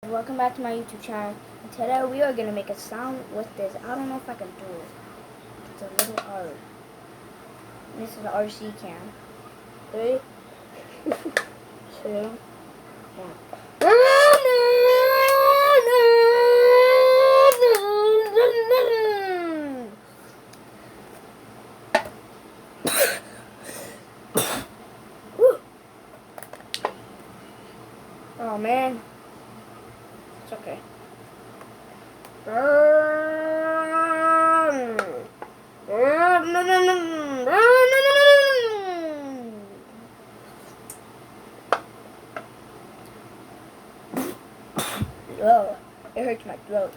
Welcome back to my YouTube channel. And today we are going to make a sound with this. I don't know if I can do it. It's a little hard. This is an RC cam. 3, 2, 1. Oh man. It's okay. Oh, it hurts my throat.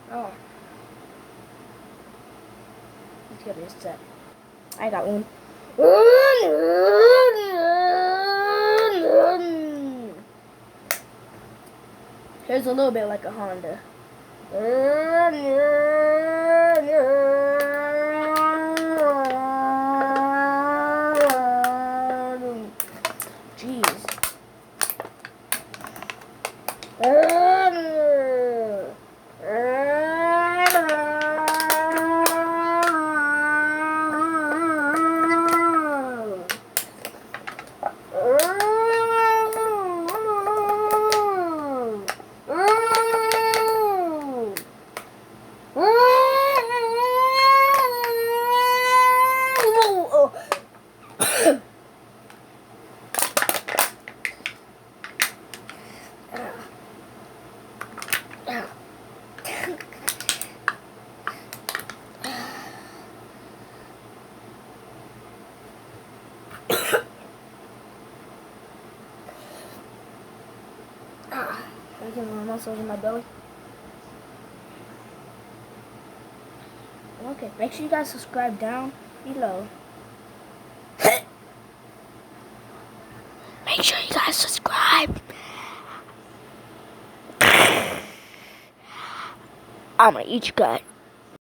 Oh. Let's get this set. I got one. Here's a little bit like a Honda. Jeez. I get my muscles in my belly. Okay, make sure you guys subscribe down below. Make sure you guys subscribe. I'm gonna eat you guys.